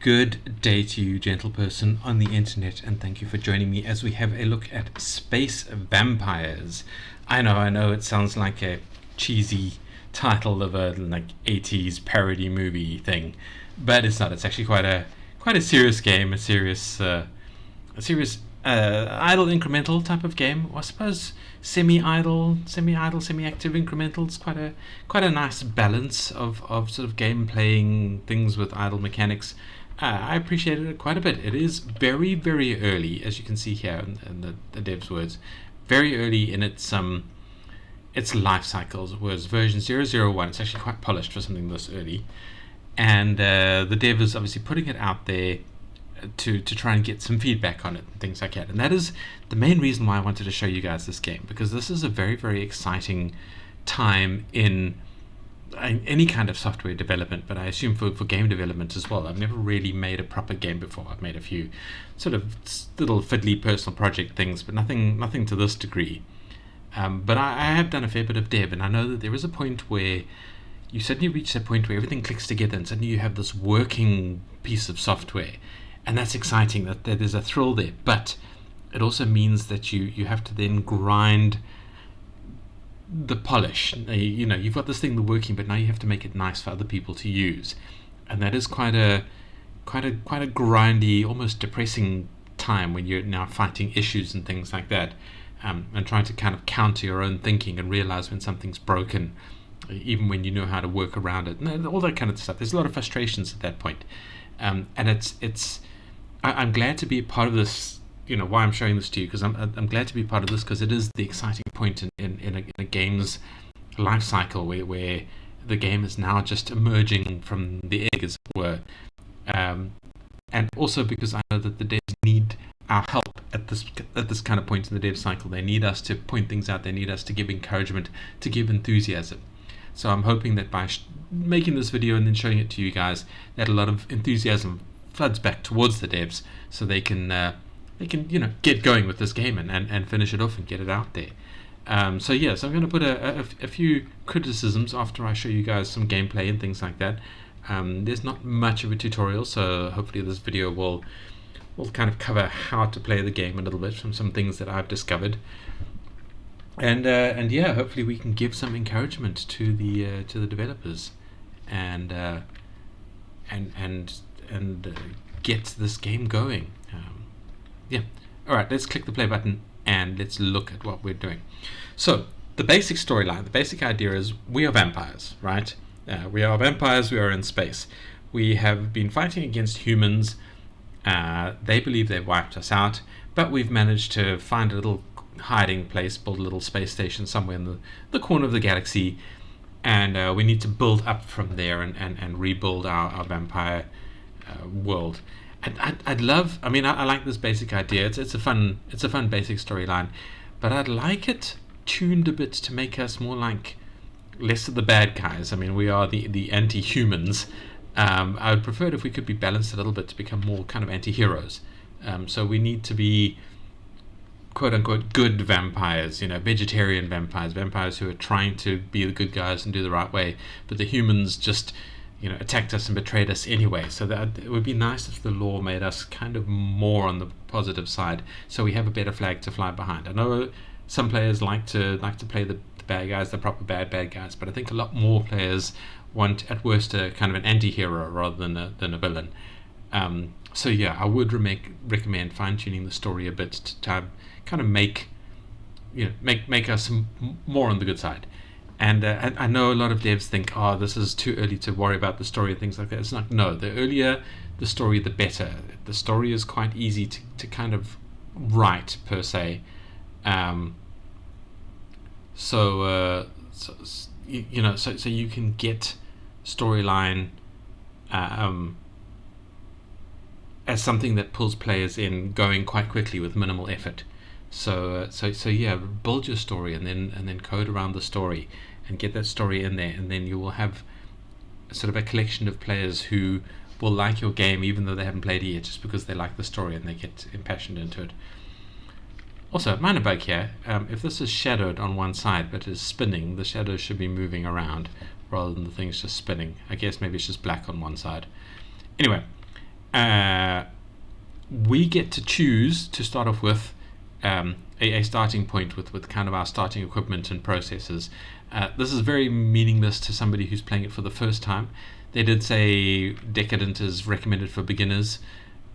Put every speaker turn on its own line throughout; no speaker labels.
Good day to you, gentle person on the internet, and thank you for joining me as we have a look at space vampires. I know, it sounds like a cheesy title of a 80s parody movie thing, but it's not. It's actually quite a serious game, a serious idle incremental type of game, or I suppose semi-idle, semi-active incremental. It's quite a nice balance of sort of game playing things with idle mechanics. I appreciated it quite a bit. It is very, very early, as you can see here in the dev's words, very early in its life cycles. Whereas version 001, it's actually quite polished for something this early, and the dev is obviously putting it out there to try and get some feedback on it and things like that. And that is the main reason why I wanted to show you guys this game, because this is a very, very exciting time in any kind of software development, but I assume for game development as well. I've never really made a proper game before. I've made a few sort of little fiddly personal project things, but nothing to this degree. But I have done a fair bit of dev, and I know that there is a point where you suddenly reach that point where everything clicks together and suddenly you have this working piece of software. And that's exciting, that there's a thrill there, but it also means that you have to then grind the polish. You've got this thing working, but now you have to make it nice for other people to use, and that is quite a grindy, almost depressing time when you're now fighting issues and things like that, and trying to kind of counter your own thinking and realize when something's broken, even when you know how to work around it, and all that kind of stuff. There's a lot of frustrations at that point, and I'm glad to be a part of this. Why I'm showing this to you, because I'm glad to be part of this, because it is the exciting point in a game's life cycle where the game is now just emerging from the egg, as it were, and also because I know that the devs need our help at this kind of point in the dev cycle. They need us to point things out. They need us to give encouragement, to give enthusiasm. So I'm hoping that by making this video and then showing it to you guys, that a lot of enthusiasm floods back towards the devs, so they can get going with this game and finish it off and get it out there. So I'm going to put a few criticisms after I show you guys some gameplay and things like that. There's not much of a tutorial, so hopefully this video will kind of cover how to play the game a little bit from some things that I've discovered, and hopefully we can give some encouragement to the developers and get this game going. Alright, let's click the play button and let's look at what we're doing. So the basic storyline, the basic idea is we are vampires, right? We are vampires, we are in space. We have been fighting against humans. They believe they've wiped us out, but we've managed to find a little hiding place, build a little space station somewhere in the corner of the galaxy, and we need to build up from there and rebuild our vampire world. I'd love. I mean, I like this basic idea. It's a fun basic storyline, but I'd like it tuned a bit to make us more like less of the bad guys. I mean, we are the anti-humans. I would prefer it if we could be balanced a little bit to become more kind of anti-heroes. So we need to be quote unquote good vampires, vegetarian vampires who are trying to be the good guys and do the right way, but the humans just attacked us and betrayed us anyway. So that it would be nice if the lore made us kind of more on the positive side, so we have a better flag to fly behind. I know some players like to play the bad guys, the proper bad guys, but I think a lot more players want at worst a kind of an anti-hero rather than a villain. I would recommend fine-tuning the story a bit to kind of make us more on the good side. And I know a lot of devs think, this is too early to worry about the story and things like that. It's not. No, the earlier the story, the better. The story is quite easy to kind of write, per se. So you can get storyline as something that pulls players in, going quite quickly with minimal effort. So build your story and then code around the story and get that story in there, and then you will have sort of a collection of players who will like your game even though they haven't played it yet, just because they like the story and they get impassioned into it. Also, minor bug here, if this is shadowed on one side but is spinning, the shadow should be moving around rather than the thing's just spinning. I guess maybe it's just black on one side. Anyway, we get to choose to start off with a starting point with kind of our starting equipment and processes. This is very meaningless to somebody who's playing it for the first time. They did say Decadent is recommended for beginners.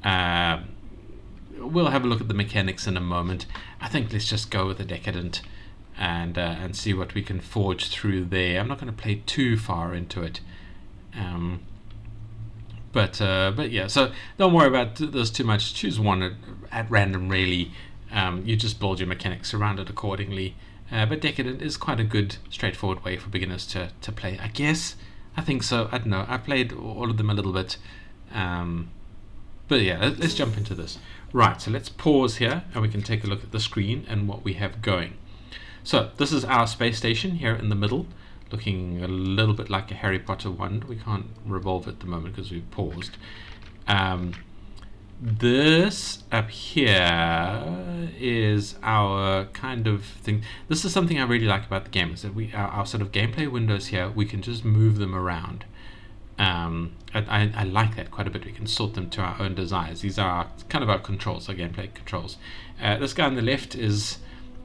We'll have a look at the mechanics in a moment. I think let's just go with the Decadent and see what we can forge through there. I'm not going to play too far into it. But yeah, so don't worry about this too much. Choose one at random, really. You just build your mechanics around it accordingly. But Decadent is quite a good, straightforward way for beginners to play, I guess. I think so. I don't know. I played all of them a little bit. But yeah, let's jump into this. Right, so let's pause here and we can take a look at the screen and what we have going. So this is our space station here in the middle, looking a little bit like a Harry Potter wand. We can't revolve at the moment because we've paused. This up here is our kind of thing. This is something I really like about the game, is that our sort of gameplay windows here, we can just move them around. I like that quite a bit. We can sort them to our own desires. These are kind of our controls, our gameplay controls. This guy on the left is,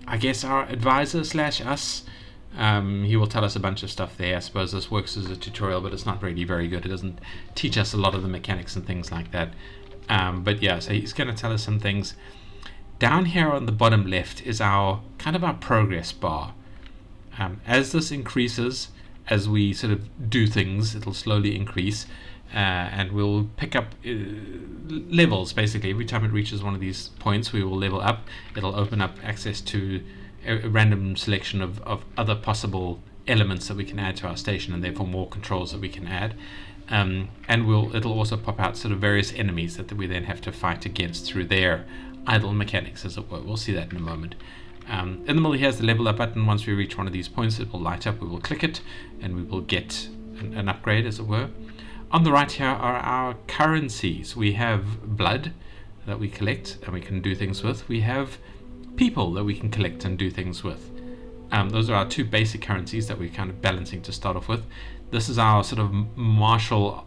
I guess, our advisor / us. He will tell us a bunch of stuff there. I suppose this works as a tutorial, but it's not really very good. It doesn't teach us a lot of the mechanics and things like that. But yeah, so he's going to tell us some things. Down here on the bottom left is our kind of our progress bar. As this increases, as we sort of do things, it'll slowly increase, and we'll pick up levels. Basically, every time it reaches one of these points, we will level up. It'll open up access to a random selection of other possible elements that we can add to our station, and therefore more controls that we can add. And it'll also pop out sort of various enemies that we then have to fight against through their idle mechanics, as it were. We'll see that in a moment. In the middle here is the level up button. Once we reach one of these points, it will light up. We will click it and we will get an upgrade, as it were. On the right here are our currencies. We have blood that we collect and we can do things with. We have people that we can collect and do things with. Those are our two basic currencies that we're kind of balancing to start off with. This is our sort of martial,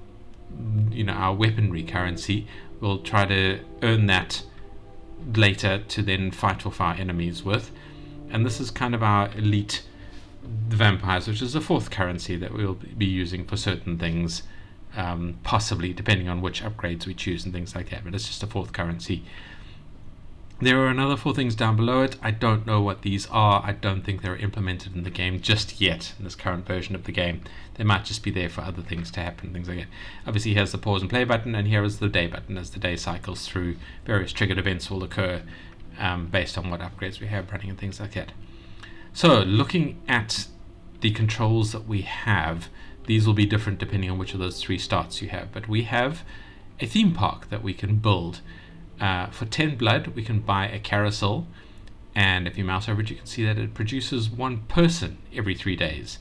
our weaponry currency. We'll try to earn that later to then fight off our enemies with. And this is kind of our elite vampires, which is the fourth currency that we'll be using for certain things, possibly depending on which upgrades we choose and things like that, but it's just a fourth currency. There are another 4 things down below it. I don't know what these are. I don't think they're implemented in the game just yet, in this current version of the game. They might just be there for other things to happen, things like that. Obviously, here's the pause and play button, and here is the day button. As the day cycles through, various triggered events will occur based on what upgrades we have running and things like that. So, looking at the controls that we have, these will be different depending on which of those 3 starts you have. But we have a theme park that we can build. For 10 blood, we can buy a carousel, and if you mouse over it, you can see that it produces 1 person every 3 days.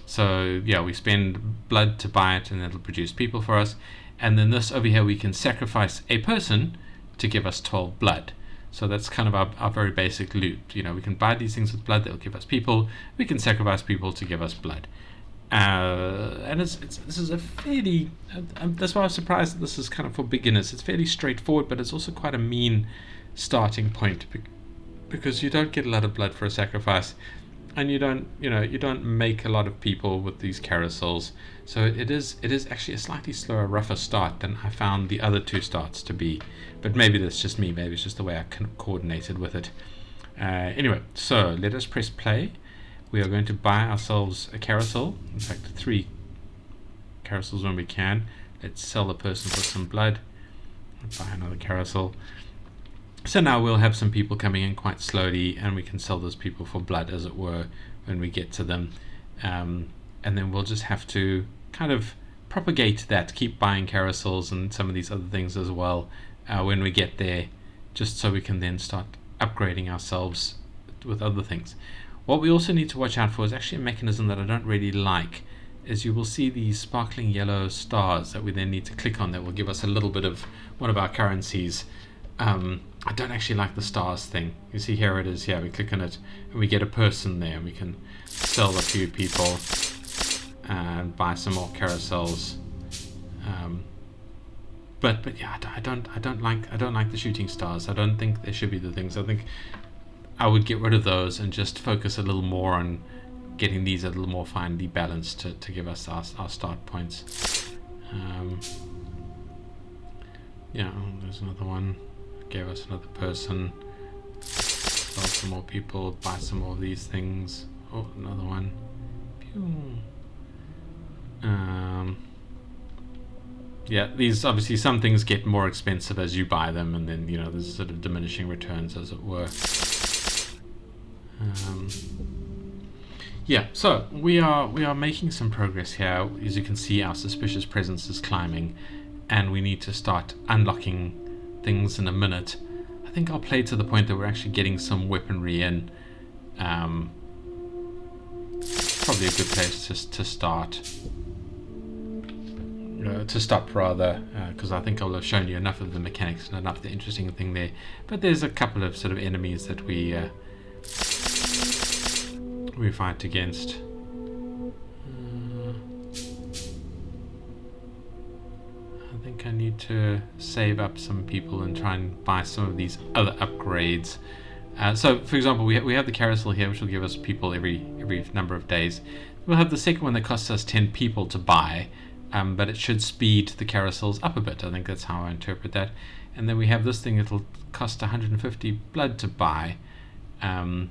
So yeah, we spend blood to buy it, and it'll produce people for us. And then this over here, we can sacrifice a person to give us 12 blood. So that's kind of our very basic loop. We can buy these things with blood, they'll give us people. We can sacrifice people to give us blood. And this is a fairly, that's why I was surprised that this is kind of for beginners. It's fairly straightforward, but it's also quite a mean starting point, because you don't get a lot of blood for a sacrifice, and you don't make a lot of people with these carousels. So it is actually a slightly slower, rougher start than I found the other 2 starts to be. But maybe that's just me. Maybe it's just the way I coordinated with it. Anyway, so let us press play. We are going to buy ourselves a carousel. In fact, 3 carousels when we can. Let's sell the person for some blood. Buy another carousel. So now we'll have some people coming in quite slowly, and we can sell those people for blood, as it were, when we get to them. And then we'll just have to kind of propagate that, keep buying carousels and some of these other things as well when we get there, just so we can then start upgrading ourselves with other things. What we also need to watch out for is actually a mechanism that I don't really like, is you will see these sparkling yellow stars that we then need to click on that will give us a little bit of one of our currencies. I don't actually like the stars thing. You see, here it is. Here we click on it and we get a person there, and we can sell a few people and buy some more carousels. but yeah, I don't like the shooting stars. I don't think they should be the things. I think I would get rid of those and just focus a little more on getting these a little more finely balanced to give us our start points. Yeah, there's another one. Gave us another person. Sell some more people. Buy some more of these things. Oh, another one. Pew. Yeah, these obviously some things get more expensive as you buy them, and then there's sort of diminishing returns, as it were. Yeah, so we are making some progress here. As you can see, our suspicious presence is climbing, and we need to start unlocking things in a minute. I think I'll play to the point that we're actually getting some weaponry in. Probably a good place to start. To stop rather, because I think I'll have shown you enough of the mechanics and enough of the interesting thing there. But there's a couple of sort of enemies that we fight against. I think I need to save up some people and try and buy some of these other upgrades. So, for example, we have the carousel here, which will give us people every number of days. We'll have the second one that costs us 10 people to buy, but it should speed the carousels up a bit. I think that's how I interpret that. And then we have this thing that'll cost 150 blood to buy, and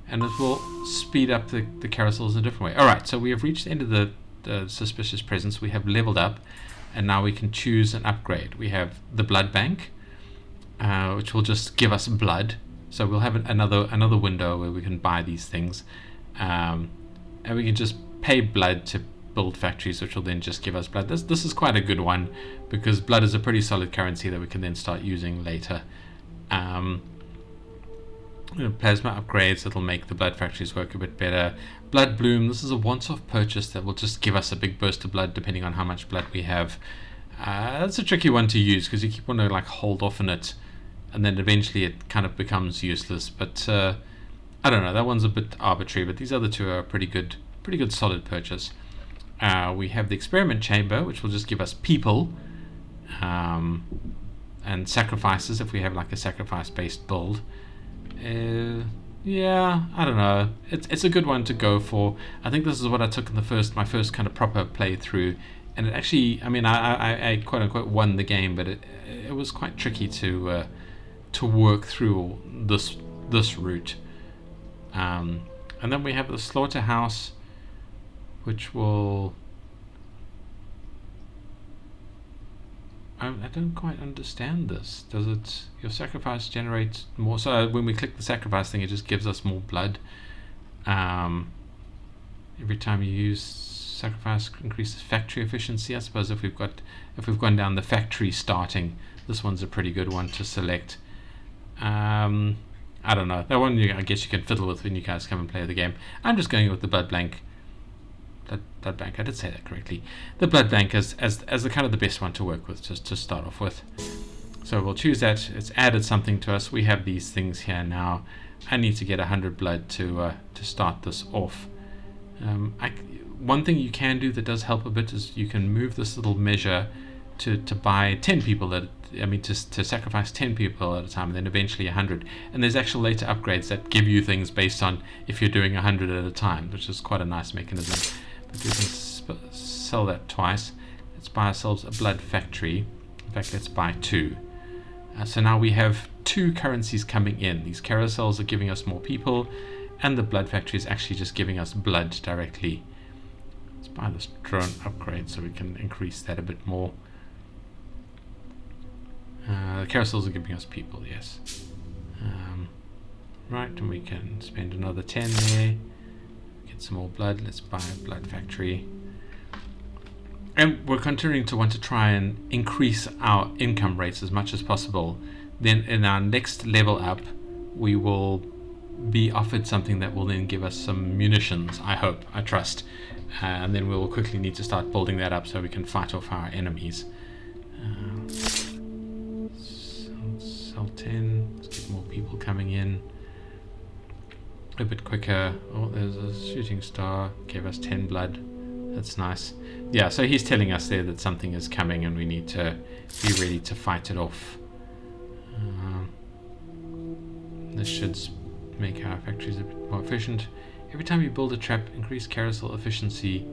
it will speed up the carousels in a different way. Alright, so we have reached the end of the suspicious presence. We have leveled up, and now we can choose an upgrade. We have the blood bank, which will just give us blood. So we'll have another window where we can buy these things, and we can just pay blood to build factories, which will then just give us blood. This is quite a good one, because blood is a pretty solid currency that we can then start using later. Plasma upgrades that'll make the blood factories work a bit better. Blood bloom, this is a once-off purchase that will just give us a big burst of blood depending on how much blood we have. That's a tricky one to use, because you keep wanting to hold off on it, and then eventually it kind of becomes useless. But I don't know, that one's a bit arbitrary, but these other two are a pretty good solid purchase. We have the experiment chamber, which will just give us people, and sacrifices if we have a sacrifice based build. Yeah, I don't know, it's a good one to go for. I think this is what I took in my first kind of proper playthrough, and it actually, I quote unquote won the game, but it was quite tricky to work through this route. And then we have the slaughterhouse, which will, I don't quite understand this. Does it, your sacrifice generates more? So when we click the sacrifice thing, it just gives us more blood. Every time you use sacrifice, increases factory efficiency. I suppose if we've gone down the factory starting, this one's a pretty good one to select. I don't know. That one I guess you can fiddle with when you guys come and play the game. I'm just going with the blood bank. Blood bank, I did say that correctly. The blood bank as the kind of the best one to work with, just to start off with. So we'll choose that. It's added something to us. We have these things here now. I need to get 100 blood to start this off. One thing you can do that does help a bit is you can move this little measure to buy 10 people to sacrifice 10 people at a time, and then eventually 100. And there's actual later upgrades that give you things based on if you're doing 100 at a time, which is quite a nice mechanism. But we can sell that twice. Let's buy ourselves a blood factory. In fact, let's buy 2. So now we have 2 currencies coming in. These carousels are giving us more people, and the blood factory is actually just giving us blood directly. Let's buy this drone upgrade so we can increase that a bit more. The carousels are giving us people, yes. Right, and we can spend another 10 there. Get some more blood. Let's buy a blood factory. And we're continuing to want to try and increase our income rates as much as possible. Then in our next level up, we will be offered something that will then give us some munitions, I hope, I trust. And then we will quickly need to start building that up so we can fight off our enemies. Sell 10. Let's get more people coming in. A bit quicker. Oh, there's a shooting star. Gave us 10 blood. That's nice. Yeah, so he's telling us there that something is coming and we need to be ready to fight it off. This should make our factories a bit more efficient. Every time you build a trap, increase carousel efficiency.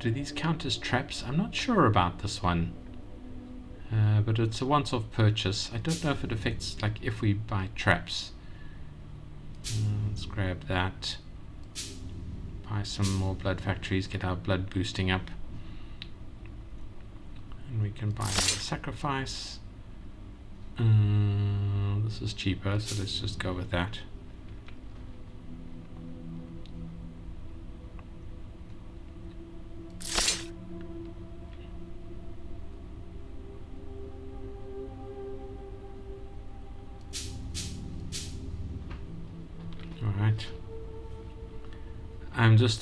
Do these count as traps? I'm not sure about this one. But it's a once-off purchase. I don't know if it affects, like, if we buy traps. Let's grab that. Buy some more blood factories, get our blood boosting up. And we can buy another sacrifice. This is cheaper, so let's just go with that. Alright.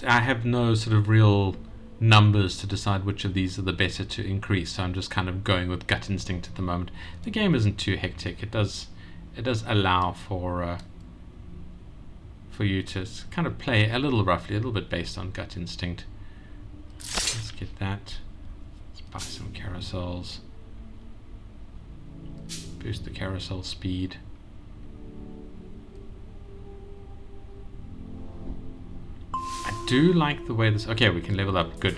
I have no sort of real numbers to decide which of these are the better to increase, so I'm just kind of going with gut instinct at the moment. The game isn't too hectic. It does allow for you to kind of play a little roughly, a little bit based on gut instinct. Let's get that. Let's buy some carousels. Boost the carousel speed. I do like the way this. Okay, we can level up. Good.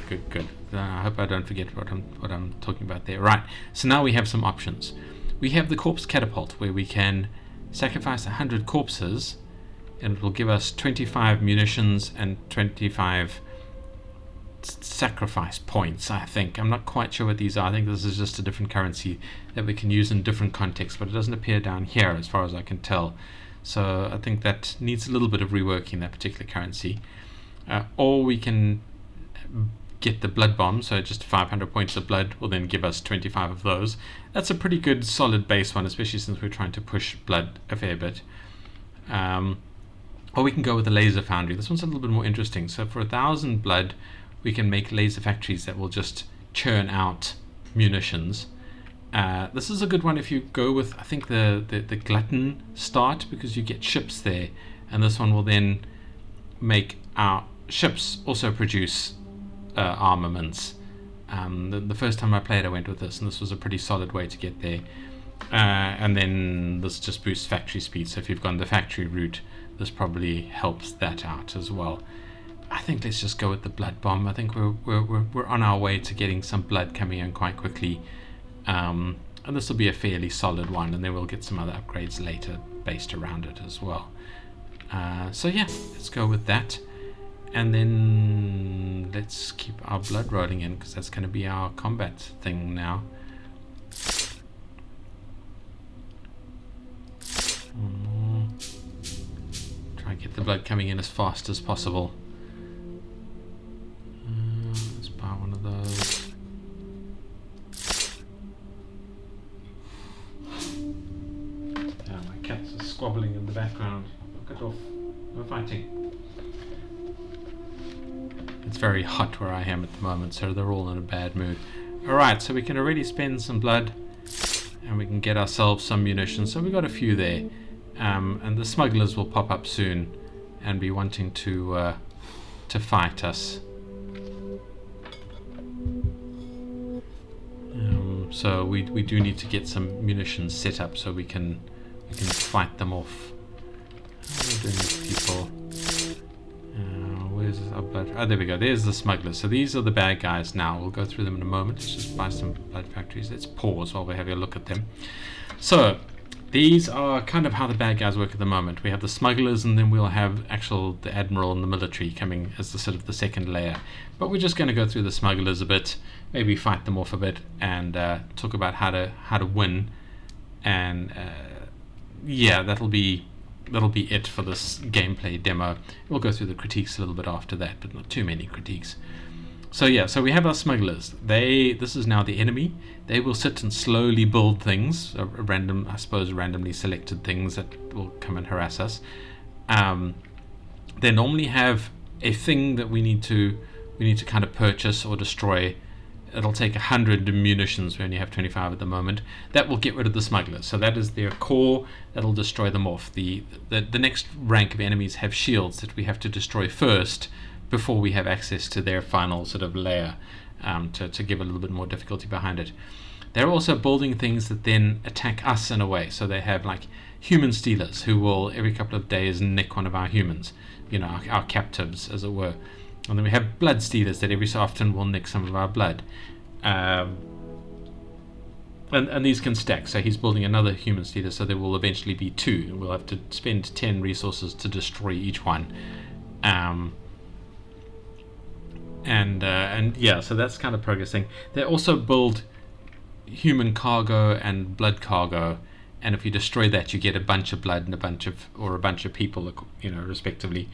I hope I don't forget what I'm talking about there. Right. So now we have some options. We have the corpse catapult, where we can sacrifice 100 corpses, and it will give us 25 munitions and 25 sacrifice points. I think I'm not quite sure what these are. I think this is just a different currency that we can use in different contexts, but it doesn't appear down here as far as I can tell. So I think that needs a little bit of reworking, that particular currency. Or we can get the blood bomb, so just 500 points of blood will then give us 25 of those. That's a pretty good solid base one, especially since we're trying to push blood a fair bit. Or we can go with the laser foundry. This one's a little bit more interesting. So for 1,000 blood, we can make laser factories that will just churn out munitions. This is a good one if you go with, I think, the glutton start, because you get ships there, and this one will then make our ships also produce armaments. The first time I played, I went with this, and this was a pretty solid way to get there. And then this just boosts factory speed, so if you've gone the factory route, this probably helps that out as well. I think let's just go with the blood bomb. I think we're on our way to getting some blood coming in quite quickly, and this will be a fairly solid one, and then we'll get some other upgrades later based around it as well. So yeah, let's go with that, and then let's keep our blood rolling in, because that's going to be our combat thing now. Try and get the blood coming in as fast as possible. Let's buy one of those. Yeah, my cats are squabbling in the background. Knock it off. We're fighting. It's very hot where I am at the moment, so they're all in a bad mood. Alright, so we can already spend some blood, and we can get ourselves some munitions. So we got a few there. And the smugglers will pop up soon and be wanting to fight us. So we do need to get some munitions set up so we can fight them off. How are we doing these people? Where's our blood? Oh, there we go. There's the smugglers. So these are the bad guys now. We'll go through them in a moment. Let's just buy some blood factories. Let's pause while we're having a look at them. So these are kind of how the bad guys work at the moment. We have the smugglers, and then we'll have the admiral and the military coming as the sort of the second layer. But we're just going to go through the smugglers a bit, maybe fight them off a bit, and talk about how to win. And yeah, that'll be it for this gameplay demo. We'll go through the critiques a little bit after that, but not too many critiques. So yeah, so we have our smugglers. This is now the enemy. They will sit and slowly build things, randomly selected things that will come and harass us. They normally have a thing that we need to kind of purchase or destroy. It'll take 100 munitions. We only have 25 at the moment. That will get rid of the smugglers. So that is their core. That'll destroy them off. The next rank of enemies have shields that we have to destroy first before we have access to their final sort of layer, to give a little bit more difficulty behind it. They're also building things that then attack us in a way. So they have like human stealers who will every couple of days nick one of our humans, our captives, as it were. And then we have blood stealers that every so often will nick some of our blood. And these can stack. So he's building another human stealer, so there will eventually be 2. And we'll have to spend 10 resources to destroy each one. So that's kind of progressing. They also build human cargo and blood cargo, and if you destroy that, you get a bunch of blood and a bunch of people, respectively.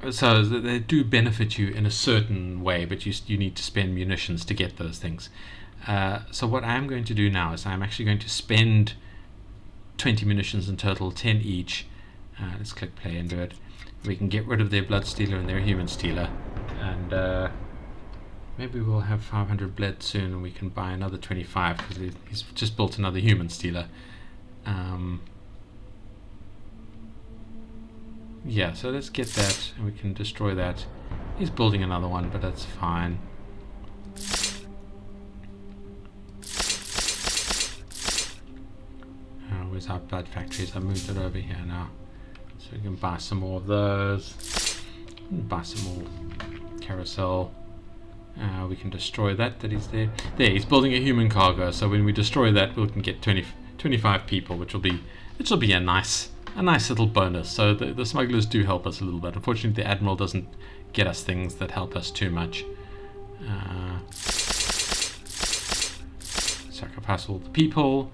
So they do benefit you in a certain way, but you need to spend munitions to get those things. So what I'm going to do now is I'm actually going to spend 20 munitions in total, 10 each. Let's click play and do it. We can get rid of their blood stealer and their human stealer, and maybe we'll have 500 blood soon, and we can buy another 25 because he's just built another human stealer. So let's get that, and we can destroy that. He's building another one, but that's fine. Where's our blood factories? I moved it over here now, so we can buy some more of those. Buy some more carousel. We can destroy that he's there. There, he's building a human cargo. So when we destroy that, we can get 25 people, which will be a nice little bonus. So the smugglers do help us a little bit. Unfortunately, the admiral doesn't get us things that help us too much. Sacrifice all the people.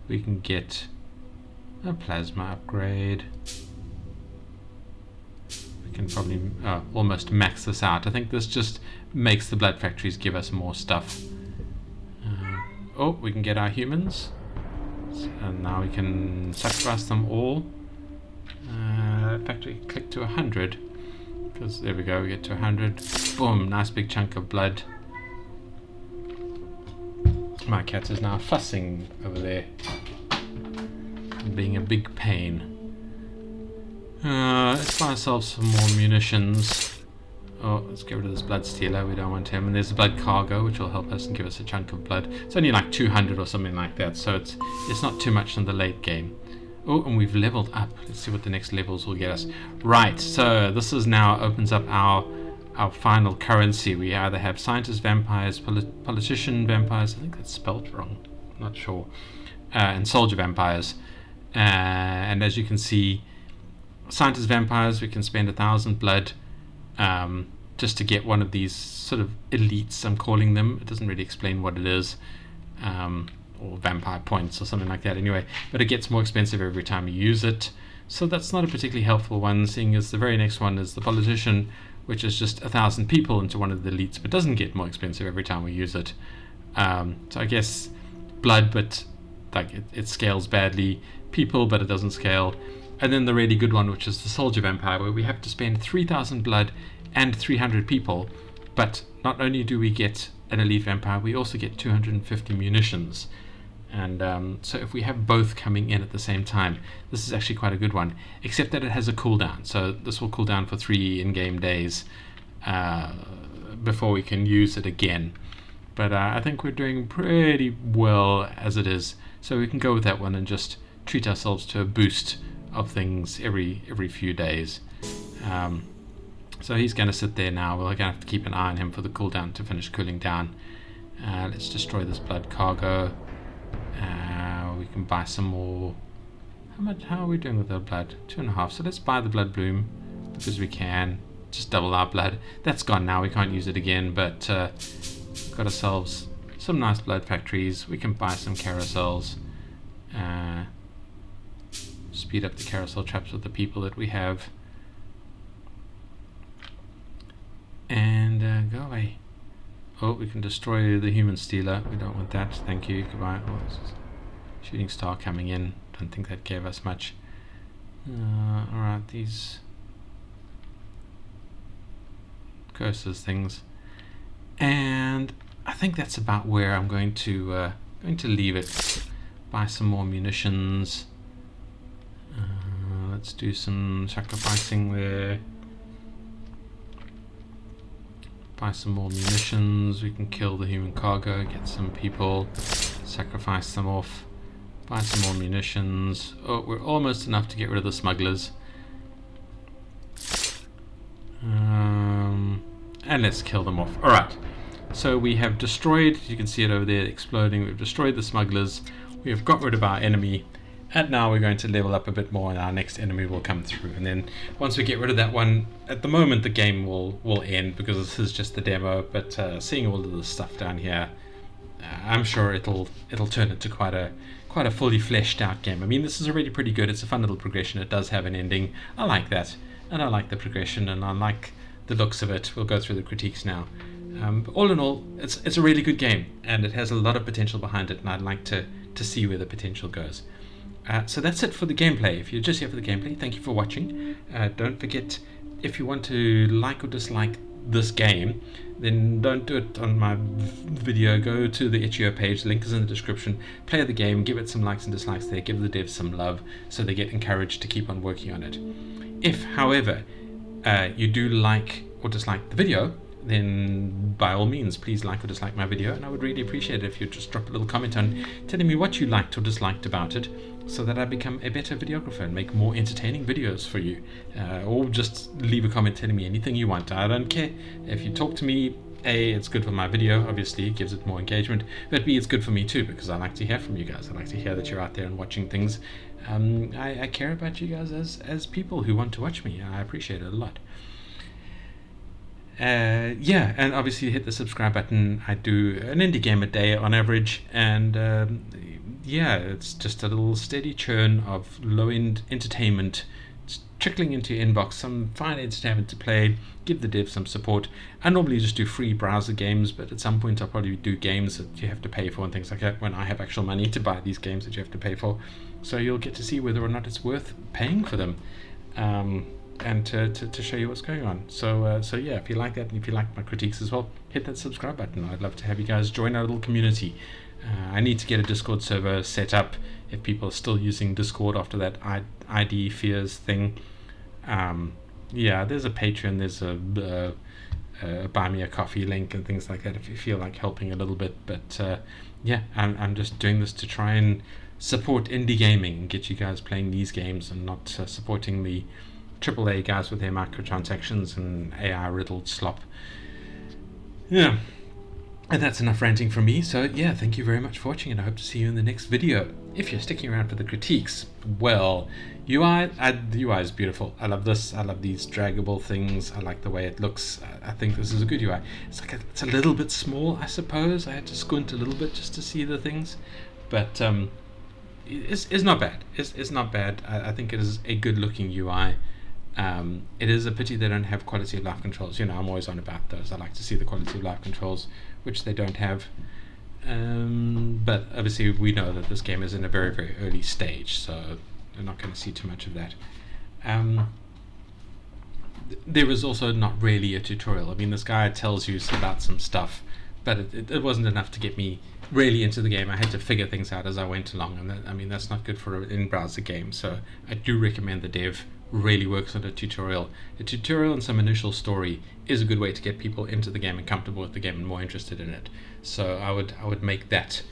We can get a plasma upgrade. We can probably almost max this out. I think this just makes the blood factories give us more stuff. We can get our humans. And now we can sacrifice them all. Factory click to 100. Because there we go, we get to 100. Boom, nice big chunk of blood. My cat is now fussing over there, being a big pain. Let's buy ourselves some more munitions. Let's get rid of this blood stealer, we don't want him. And there's the blood cargo, which will help us and give us a chunk of blood. It's only like 200 or something like that, so it's not too much in the late game. And we've leveled up. Let's see what the next levels will get us. Right, so this is now opens up our final currency. We either have scientist vampires, politician vampires, I think that's spelled wrong, I'm not sure, and soldier vampires. And as you can see, scientist vampires, we can spend 1,000 blood just to get one of these sort of elites, I'm calling them. It doesn't really explain what it is, or vampire points or something like that anyway, but it gets more expensive every time you use it. So that's not a particularly helpful one, seeing as the very next one is the politician, which is just 1,000 people into one of the elites, but doesn't get more expensive every time we use it. So I guess blood, but like it scales badly. People, but it doesn't scale. And then the really good one, which is the soldier vampire, where we have to spend 3,000 blood and 300 people. But not only do we get an elite vampire, we also get 250 munitions. And so if we have both coming in at the same time, this is actually quite a good one, except that it has a cooldown. So this will cool down for 3 in-game days before we can use it again. But I think we're doing pretty well as it is. So we can go with that one and just treat ourselves to a boost of things every few days. So he's going to sit there now. We're going to have to keep an eye on him for the cooldown to finish cooling down. Let's destroy this blood cargo. We can buy some more. How are we doing with the blood? 2.5. So let's buy the blood bloom because we can. Just double our blood. That's gone now. We can't use it again. But we've got ourselves some nice blood factories. We can buy some carousels. Speed up the carousel traps with the people that we have. And go away. We can destroy the human stealer. We don't want that. Thank you. Goodbye. Shooting star coming in. Don't think that gave us much. Alright, these curses things. And I think that's about where I'm going to leave it. Buy some more munitions. let's do some sacrificing there. Buy some more munitions. We can kill the human cargo, get some people, sacrifice them off, buy some more munitions. Oh, we're almost enough to get rid of the smugglers. And let's kill them off. Alright, so we have destroyed, you can see it over there exploding, we've destroyed the smugglers, we have got rid of our enemy, and now we're going to level up a bit more and our next enemy will come through. And then once we get rid of that one, at the moment the game will end because this is just the demo, but seeing all of the stuff down here, I'm sure it'll turn into quite a fully fleshed out game. I mean, this is already pretty good. It's a fun little progression. It does have an ending. I like that, and I like the progression, and I like the looks of it. We'll go through the critiques now. But all in all, it's a really good game, and it has a lot of potential behind it, and I'd like to see where the potential goes. So that's it for the gameplay. If you're just here for the gameplay, thank you for watching. Don't forget, if you want to like or dislike this game, then don't do it on my video. Go to the itch.io page, link is in the description. Play the game, give it some likes and dislikes there, give the devs some love so they get encouraged to keep on working on it. If, however, you do like or dislike the video, then by all means please like or dislike my video, and I would really appreciate it if you just drop a little comment on telling me what you liked or disliked about it, so that I become a better videographer and make more entertaining videos for you. Or just leave a comment telling me anything you want. I don't care. If you talk to me, A, it's good for my video, obviously, it gives it more engagement, but B, it's good for me too, because I like to hear from you guys. I like to hear that you're out there and watching things. I care about you guys as people who want to watch me. I appreciate it a lot. Yeah, and obviously hit the subscribe button. I do an indie game a day on average, and yeah, it's just a little steady churn of low-end entertainment. It's trickling into your inbox, some fine entertainment to play, give the devs some support. I normally just do free browser games, but at some point I'll probably do games that you have to pay for and things like that when I have actual money to buy these games that you have to pay for. So you'll get to see whether or not it's worth paying for them. And to show you what's going on. So yeah, if you like that, and if you like my critiques as well, hit that subscribe button. I'd love to have you guys join our little community. I need to get a Discord server set up if people are still using Discord after that ID fears thing. Yeah, there's a Patreon, there's a buy me a coffee link and things like that if you feel like helping a little bit. But yeah, I'm just doing this to try and support indie gaming and get you guys playing these games, and not supporting the AAA guys with their microtransactions and AI riddled slop. Yeah, and that's enough ranting from me. So yeah, thank you very much for watching, and I hope to see you in the next video. If you're sticking around for the critiques, well, the UI is beautiful. I love this. I love these draggable things. I like the way it looks. I think this is a good UI. It's a little bit small, I suppose. I had to squint a little bit just to see the things, but it's not bad. It's not bad. I think it is a good looking UI. It is a pity they don't have quality of life controls. You know, I'm always on about those. I like to see the quality of life controls, which they don't have. But obviously we know that this game is in a very, very early stage, so we're not going to see too much of that. There is also not really a tutorial. I mean, this guy tells you about some stuff, but it wasn't enough to get me really into the game. I had to figure things out as I went along, and that's not good for an in-browser game. So I do recommend the dev really works on a tutorial. A tutorial and some initial story is a good way to get people into the game and comfortable with the game and more interested in it. So I would make that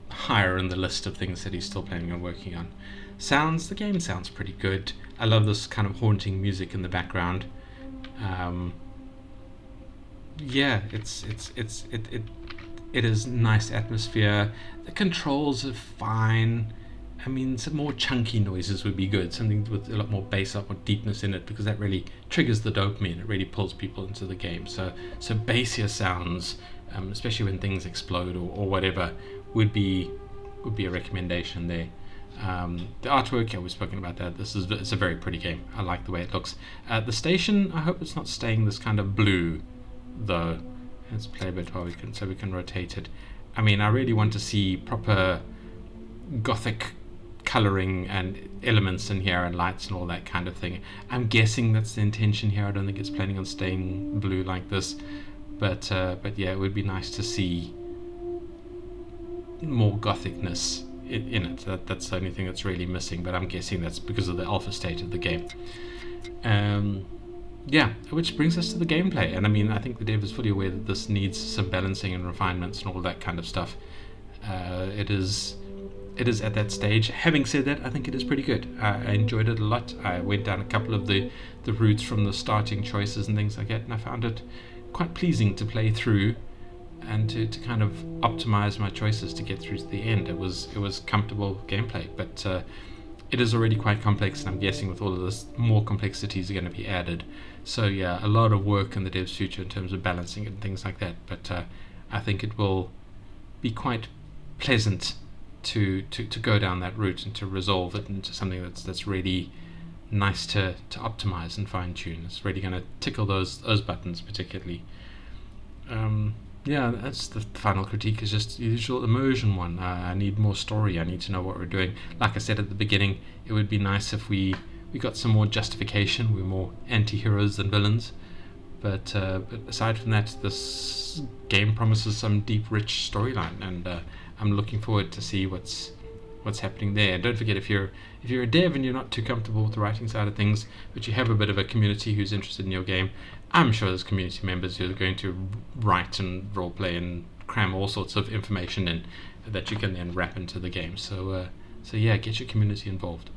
higher in the list of things that he's still planning on working on. The game sounds pretty good. I love this kind of haunting music in the background. Yeah, it is nice atmosphere. The controls are fine. I mean, some more chunky noises would be good, something with a lot more bass, a lot more deepness in it, because that really triggers the dopamine. It really pulls people into the game. So bassier sounds, especially when things explode or whatever, would be a recommendation there. The artwork, yeah, we've spoken about that. It's a very pretty game. I like the way it looks. The station, I hope it's not staying this kind of blue, though. Let's play a bit while we can rotate it. I mean, I really want to see proper gothic coloring and elements in here and lights and all that kind of thing. I'm guessing that's the intention here. I don't think it's planning on staying blue like this, but yeah, it would be nice to see more gothicness in it. That's the only thing that's really missing, but I'm guessing that's because of the alpha state of the game. Yeah, which brings us to the gameplay. And I mean, I think the dev is fully aware that this needs some balancing and refinements and all that kind of stuff. It is at that stage. Having said that, I think it is pretty good. I enjoyed it a lot. I went down a couple of the routes from the starting choices and things like that, and I found it quite pleasing to play through and to kind of optimize my choices to get through to the end. It was comfortable gameplay, but it is already quite complex, and I'm guessing with all of this, more complexities are going to be added. So yeah, a lot of work in the dev's future in terms of balancing it and things like that. But I think it will be quite pleasant to go down that route and to resolve it into something that's really nice to optimize and fine tune. It's really going to tickle those buttons particularly. Yeah, that's the final critique, is just the usual immersion one. I need more story. I need to know what we're doing. Like I said at the beginning, it would be nice if we got some more justification. We're more anti-heroes than villains. But aside from that, this game promises some deep, rich storyline, and I'm looking forward to see what's happening there. And don't forget, if you're a dev and you're not too comfortable with the writing side of things, but you have a bit of a community who's interested in your game, I'm sure there's community members who are going to write and roleplay and cram all sorts of information in that you can then wrap into the game. So yeah, get your community involved.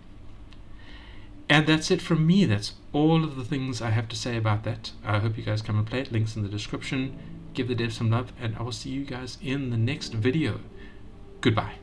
And that's it from me. That's all of the things I have to say about that. I hope you guys come and play it. Links in the description. Give the dev some love, and I will see you guys in the next video. Goodbye.